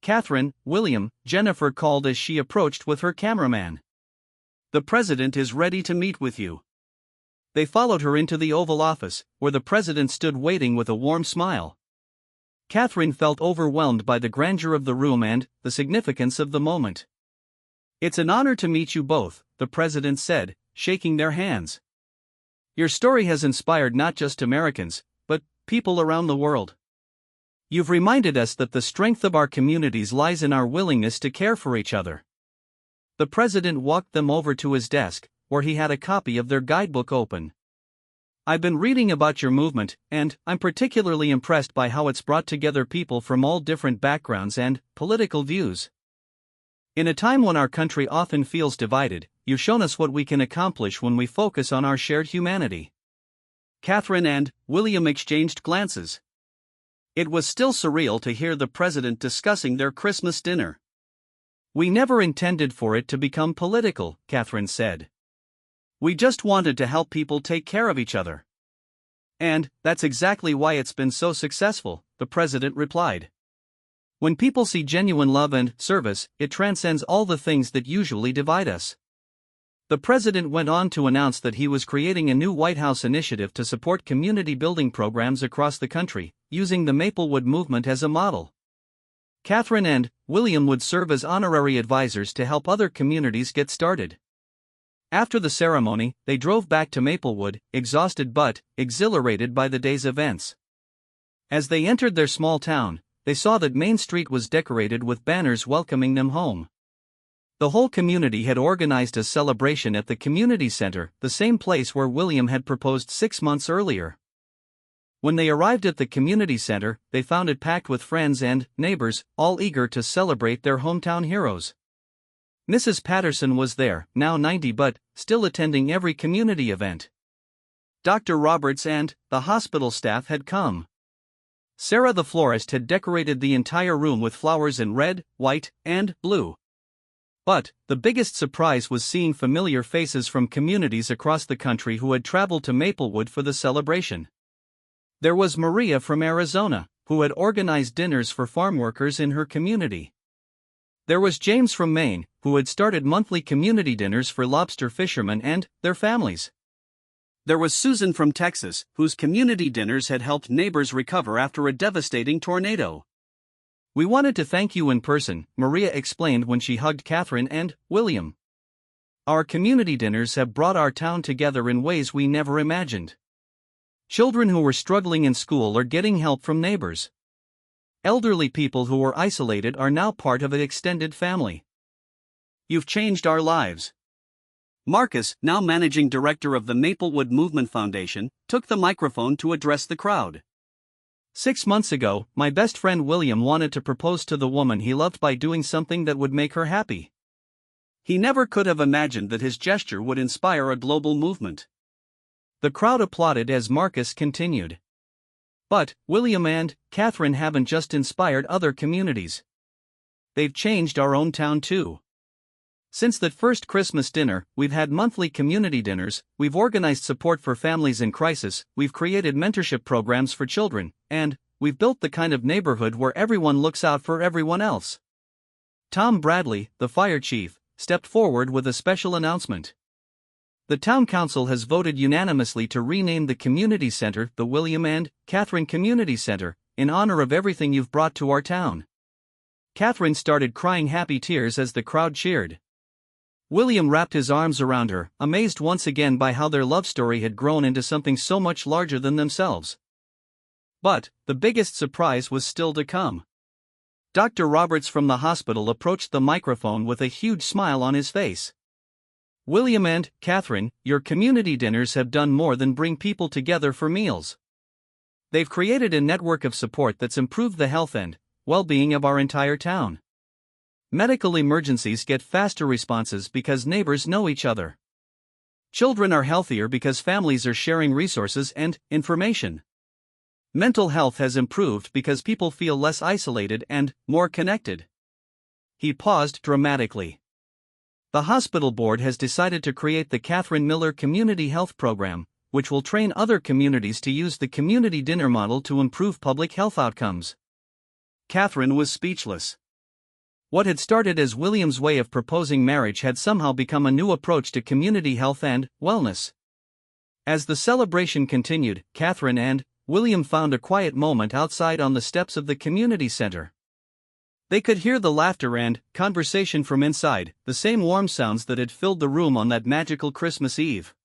A: Catherine, William, Jennifer called as she approached with her cameraman. "The president is ready to meet with you." They followed her into the Oval Office, where the president stood waiting with a warm smile. Catherine felt overwhelmed by the grandeur of the room and the significance of the moment. "It's an honor to meet you both," the president said, shaking their hands. "Your story has inspired not just Americans, but people around the world. You've reminded us that the strength of our communities lies in our willingness to care for each other." The president walked them over to his desk, where he had a copy of their guidebook open. "I've been reading about your movement, and I'm particularly impressed by how it's brought together people from all different backgrounds and political views. In a time when our country often feels divided, you've shown us what we can accomplish when we focus on our shared humanity." Catherine and William exchanged glances. It was still surreal to hear the president discussing their Christmas dinner. "We never intended for it to become political," Catherine said. "We just wanted to help people take care of each other. And that's exactly why it's been so successful," the president replied. "When people see genuine love and service, it transcends all the things that usually divide us." The president went on to announce that he was creating a new White House initiative to support community building programs across the country, using the Maplewood movement as a model. Catherine and William would serve as honorary advisors to help other communities get started. After the ceremony, they drove back to Maplewood, exhausted but exhilarated by the day's events. As they entered their small town, they saw that Main Street was decorated with banners welcoming them home. The whole community had organized a celebration at the community center, the same place where William had proposed 6 months earlier. When they arrived at the community center, they found it packed with friends and neighbors, all eager to celebrate their hometown heroes. Mrs. Patterson was there, now 90 but still attending every community event. Dr. Roberts and the hospital staff had come. Sarah the florist had decorated the entire room with flowers in red, white, and blue. But the biggest surprise was seeing familiar faces from communities across the country who had traveled to Maplewood for the celebration. There was Maria from Arizona, who had organized dinners for farm workers in her community. There was James from Maine, who had started monthly community dinners for lobster fishermen and their families. There was Susan from Texas, whose community dinners had helped neighbors recover after a devastating tornado. "We wanted to thank you in person," Maria explained when she hugged Catherine and William. "Our community dinners have brought our town together in ways we never imagined. Children who were struggling in school are getting help from neighbors. Elderly people who were isolated are now part of an extended family. You've changed our lives." Marcus, now managing director of the Maplewood Movement Foundation, took the microphone to address the crowd. 6 months ago, my best friend William wanted to propose to the woman he loved by doing something that would make her happy. He never could have imagined that his gesture would inspire a global movement." The crowd applauded as Marcus continued. "But William and Catherine haven't just inspired other communities. They've changed our own town too. Since that first Christmas dinner, we've had monthly community dinners, we've organized support for families in crisis, we've created mentorship programs for children, and we've built the kind of neighborhood where everyone looks out for everyone else." Tom Bradley, the fire chief, stepped forward with a special announcement. "The town council has voted unanimously to rename the community center the William and Catherine Community Center, in honor of everything you've brought to our town." Catherine started crying happy tears as the crowd cheered. William wrapped his arms around her, amazed once again by how their love story had grown into something so much larger than themselves.
B: But the biggest surprise was still to come. Dr. Roberts from the hospital approached the microphone with a huge smile on his face. "William and Catherine, your community dinners have done more than bring people together for meals. They've created a network of support that's improved the health and well-being of our entire town. Medical emergencies get faster responses because neighbors know each other. Children are healthier because families are sharing resources and information. Mental health has improved because people feel less isolated and more connected." He paused dramatically. The hospital board has decided to create the Catherine Miller Community Health Program, which will train other communities to use the community dinner model to improve public health outcomes. Catherine was speechless. What had started as William's way of proposing marriage had somehow become a new approach to community health and wellness. As the celebration continued, Catherine and William found a quiet moment outside on the steps of the community center. They could hear the laughter and conversation from inside, the same warm sounds that had filled the room on that magical Christmas Eve.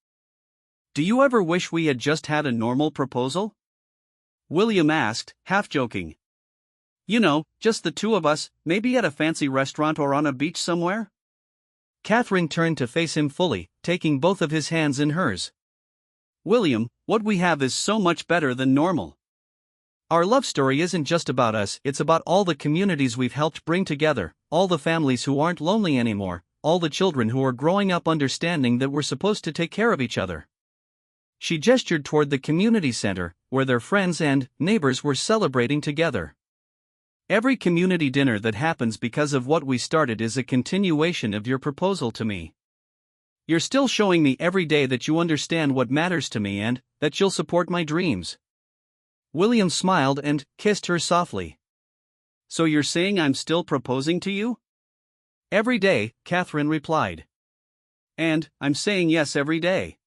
B: "Do you ever wish we had just had a normal proposal?" William asked, half joking. "You know, just the two of us, maybe at a fancy restaurant or on a beach somewhere?" Catherine turned to face him fully, taking both of his hands in hers. "William, what we have is so much better than normal. Our love story isn't just about us, it's about all the communities we've helped bring together, all the families who aren't lonely anymore, all the children who are growing up understanding that we're supposed to take care of each other." She gestured toward the community center, where their friends and neighbors were celebrating together. "Every community dinner that happens because of what we started is a continuation of your proposal to me. You're still showing me every day that you understand what matters to me and that you'll support my dreams." William smiled and kissed her softly. "So you're saying I'm still proposing to you?" "Every day," Catherine replied. "And I'm saying yes every day."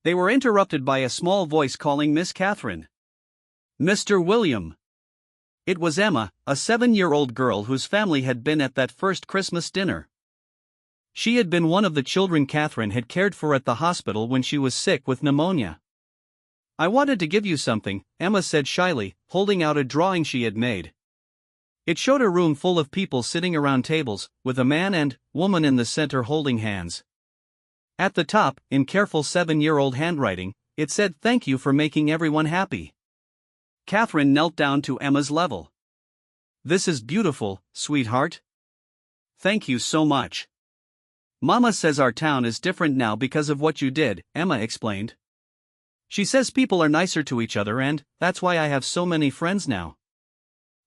B: They were interrupted by a small voice calling Miss Catherine. "Mr. William." It was Emma, a 7-year-old girl whose family had been at that first Christmas dinner. She had been one of the children Catherine had cared for at the hospital when she was sick with pneumonia. "I wanted to give you something," Emma said shyly, holding out a drawing she had made. It showed a room full of people sitting around tables, with a man and woman in the center holding hands. At the top, in careful 7-year-old handwriting, it said, "Thank you for making everyone happy." Catherine knelt down to Emma's level. "This is beautiful, sweetheart. Thank you so much. Mama says our town is different now because of what you did," Emma explained. "She says people are nicer to each other and that's why I have so many friends now."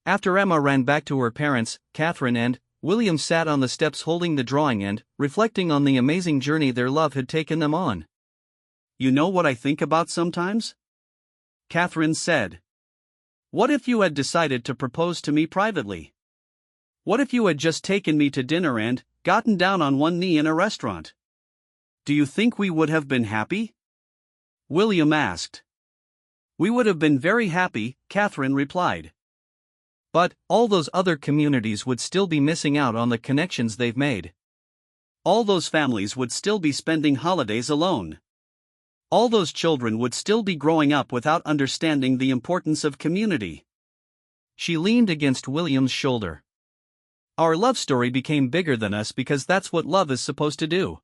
B: After Emma ran back to her parents, Catherine and William sat on the steps holding the drawing and reflecting on the amazing journey their love had taken them on. "You know what I think about sometimes?" Catherine said. "What if you had decided to propose to me privately? What if you had just taken me to dinner and gotten down on one knee in a restaurant? Do you think we would have been happy?" William asked. "We would have been very happy," Catherine replied. "But all those other communities would still be missing out on the connections they've made. All those families would still be spending holidays alone. All those children would still be growing up without understanding the importance of community." She leaned against William's shoulder. "Our love story became bigger than us because that's what love is supposed to do.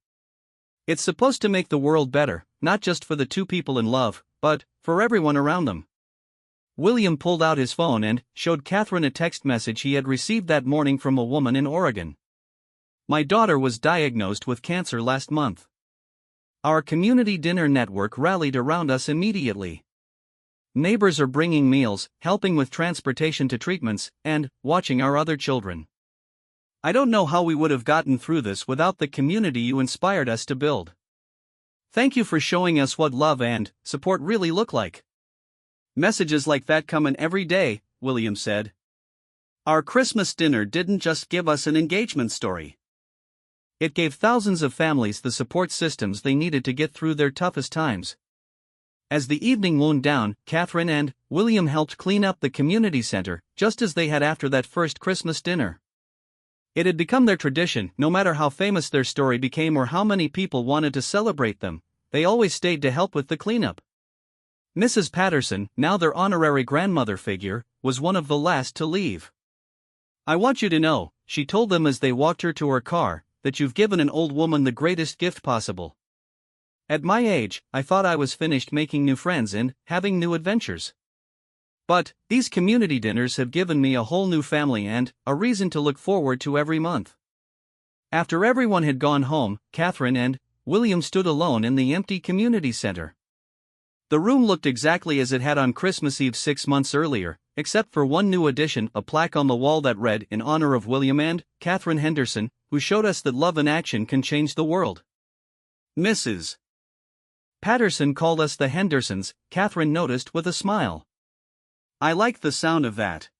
B: It's supposed to make the world better, not just for the two people in love, but for everyone around them." William pulled out his phone and showed Catherine a text message he had received that morning from a woman in Oregon. "My daughter was diagnosed with cancer last month. Our community dinner network rallied around us immediately. Neighbors are bringing meals, helping with transportation to treatments, and watching our other children. I don't know how we would have gotten through this without the community you inspired us to build. Thank you for showing us what love and support really look like." "Messages like that come in every day," William said. "Our Christmas dinner didn't just give us an engagement story. It gave thousands of families the support systems they needed to get through their toughest times." As the evening wound down, Catherine and William helped clean up the community center, just as they had after that first Christmas dinner. It had become their tradition, no matter how famous their story became or how many people wanted to celebrate them, they always stayed to help with the cleanup.
A: Mrs. Patterson, now their honorary grandmother figure, was one of the last to leave. "I want you to know," she told them as they walked her to her car, "that you've given an old woman the greatest gift possible. At my age, I thought I was finished making new friends and having new adventures. But these community dinners have given me a whole new family and a reason to look forward to every month." After everyone had gone home, Catherine and William stood alone in the empty community center. The room looked exactly as it had on Christmas Eve 6 months earlier, except for one new addition: a plaque on the wall that read, "In honor of William and Catherine Henderson, who showed us that love in action can change the world." "Mrs. Patterson called us the Hendersons," Catherine noticed with a smile. "I like the sound of that."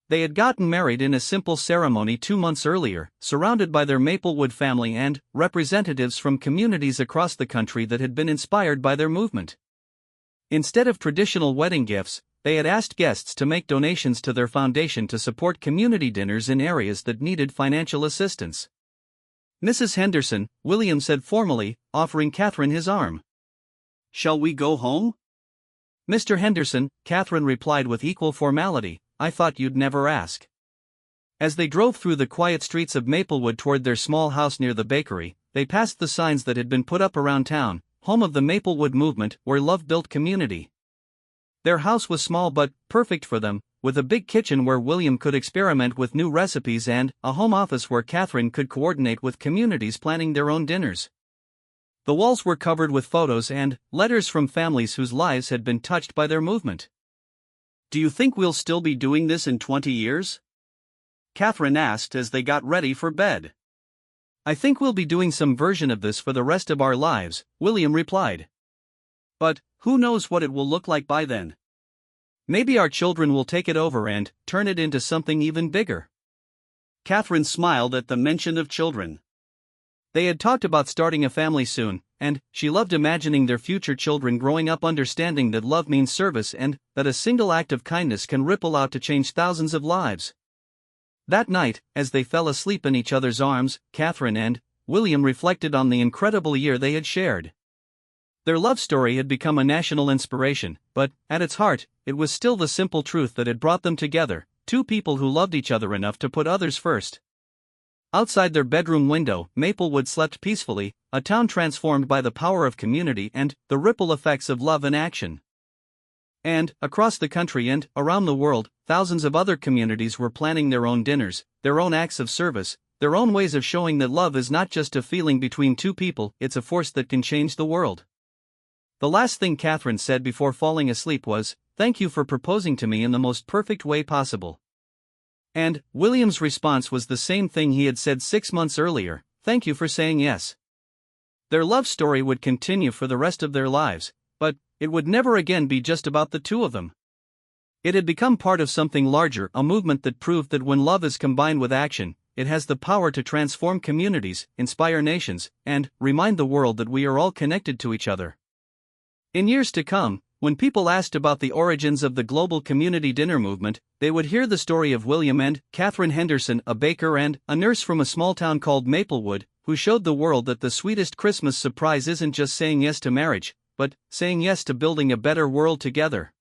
A: They had gotten married in a simple ceremony 2 months earlier, surrounded by their Maplewood family and representatives from communities across the country that had been inspired by their movement. Instead of traditional wedding gifts, they had asked guests to make donations to their foundation to support community dinners in areas that needed financial assistance. "Mrs. Henderson," William said formally, offering Catherine his arm. "Shall we go home?" "Mr. Henderson," Catherine replied with equal formality, "I thought you'd never ask." As they drove through the quiet streets of Maplewood toward their small house near the bakery, they passed the signs that had been put up around town: "Home of the Maplewood Movement, where love built community." Their house was small but perfect for them, with a big kitchen where William could experiment with new recipes and a home office where Catherine could coordinate with communities planning their own dinners. The walls were covered with photos and letters from families whose lives had been touched by their movement. "Do you think we'll still be doing this in 20 years? Catherine asked as they got ready for bed. "I think we'll be doing some version of this for the rest of our lives," William replied. "But who knows what it will look like by then? Maybe our children will take it over and turn it into something even bigger." Catherine smiled at the mention of children. They had talked about starting a family soon, and she loved imagining their future children growing up understanding that love means service and that a single act of kindness can ripple out to change thousands of lives. That night, as they fell asleep in each other's arms, Catherine and William reflected on the incredible year they had shared. Their love story had become a national inspiration, but, at its heart, it was still the simple truth that had brought them together: two people who loved each other enough to put others first. Outside their bedroom window, Maplewood slept peacefully, a town transformed by the power of community and the ripple effects of love in action. And, across the country and around the world, thousands of other communities were planning their own dinners, their own acts of service, their own ways of showing that love is not just a feeling between two people, it's a force that can change the world. The last thing Catherine said before falling asleep was, "Thank you for proposing to me in the most perfect way possible." And William's response was the same thing he had said 6 months earlier: "Thank you for saying yes." Their love story would continue for the rest of their lives, but it would never again be just about the two of them. It had become part of something larger, a movement that proved that when love is combined with action, it has the power to transform communities, inspire nations, and remind the world that we are all connected to each other. In years to come, when people asked about the origins of the global community dinner movement, they would hear the story of William and Catherine Henderson, a baker and a nurse from a small town called Maplewood, who showed the world that the sweetest Christmas surprise isn't just saying yes to marriage, but saying yes to building a better world together.